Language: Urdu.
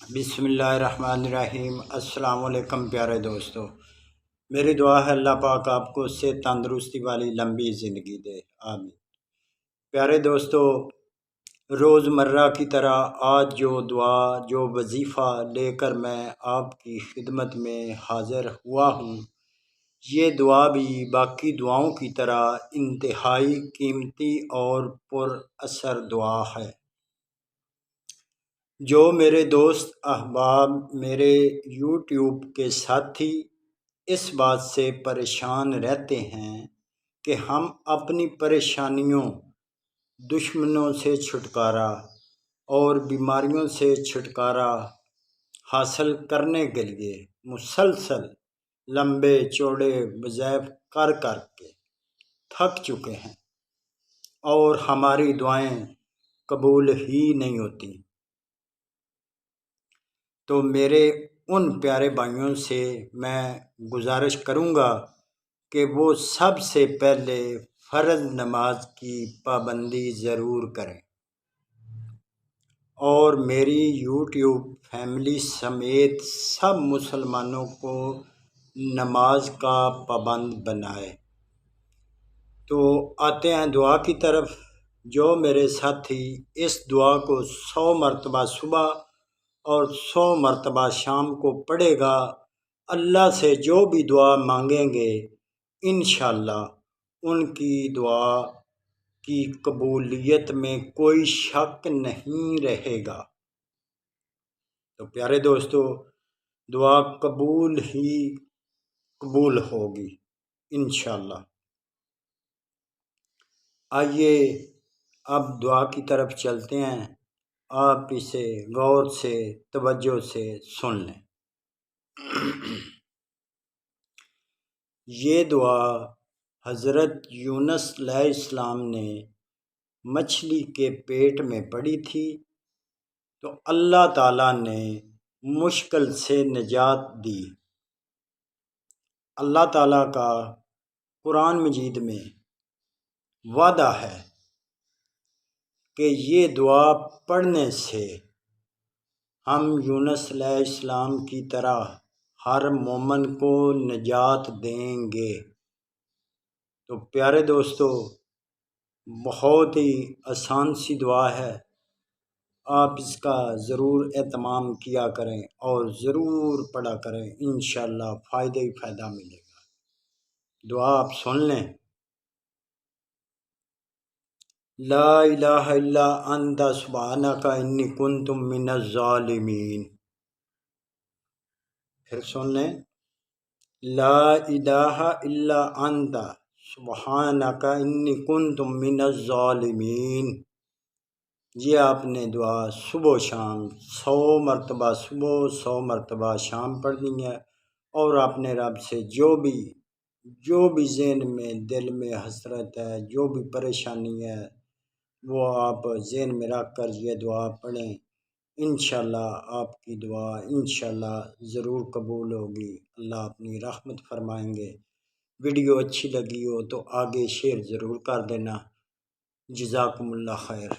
بسم اللہ الرحمن الرحیم۔ السلام علیکم پیارے دوستو، میری دعا ہے اللہ پاک آپ کو صحت تندرستی والی لمبی زندگی دے، آمین۔ پیارے دوستو، روزمرہ کی طرح آج جو وظیفہ لے کر میں آپ کی خدمت میں حاضر ہوا ہوں، یہ دعا بھی باقی دعاؤں کی طرح انتہائی قیمتی اور پر اثر دعا ہے۔ جو میرے دوست احباب، میرے یوٹیوب کے ساتھی اس بات سے پریشان رہتے ہیں کہ ہم اپنی پریشانیوں، دشمنوں سے چھٹکارا اور بیماریوں سے چھٹکارا حاصل کرنے کے لیے مسلسل لمبے چوڑے وظائف کر کے تھک چکے ہیں اور ہماری دعائیں قبول ہی نہیں ہوتی، تو میرے ان پیارے بھائیوں سے میں گزارش کروں گا کہ وہ سب سے پہلے فرض نماز کی پابندی ضرور کریں اور میری یوٹیوب فیملی سمیت سب مسلمانوں کو نماز کا پابند بنائے۔ تو آتے ہیں دعا کی طرف۔ جو میرے ساتھی اس دعا کو 100 مرتبہ صبح اور 100 مرتبہ شام کو پڑھے گا، اللہ سے جو بھی دعا مانگیں گے انشاءاللہ ان کی دعا کی قبولیت میں کوئی شک نہیں رہے گا۔ تو پیارے دوستو، دعا قبول ہوگی انشاءاللہ۔ آئیے اب دعا کی طرف چلتے ہیں، آپ اسے غور سے توجہ سے سن لیں۔ یہ دعا حضرت یونس علیہ السلام نے مچھلی کے پیٹ میں پڑی تھی، تو اللہ تعالیٰ نے مشکل سے نجات دی۔ اللہ تعالیٰ کا قرآن مجید میں وعدہ ہے کہ یہ دعا پڑھنے سے ہم یونس علیہ السلام کی طرح ہر مومن کو نجات دیں گے۔ تو پیارے دوستو، بہت ہی آسان سی دعا ہے، آپ اس کا ضرور اہتمام کیا کریں اور ضرور پڑھا کریں، انشاءاللہ فائدہ ہی فائدہ ملے گا۔ دعا آپ سن لیں۔ لا الہ الا انت سبحانک انی کنت من الظالمین۔ پھر سن لیں۔ لا الہ الا انت سبحانک انی کنت من الظالمین۔ یہ آپ نے دعا صبح و شام 100 مرتبہ صبح 100 مرتبہ شام پڑھنی ہے، اور اپنے رب سے جو بھی ذہن میں دل میں حسرت ہے، جو بھی پریشانی ہے، وہ آپ ذہن میں رکھ کر یہ دعا پڑھیں۔ انشاءاللہ آپ کی دعا انشاءاللہ ضرور قبول ہوگی، اللہ اپنی رحمت فرمائیں گے۔ ویڈیو اچھی لگی ہو تو آگے شیئر ضرور کر دینا۔ جزاکم اللہ خیر۔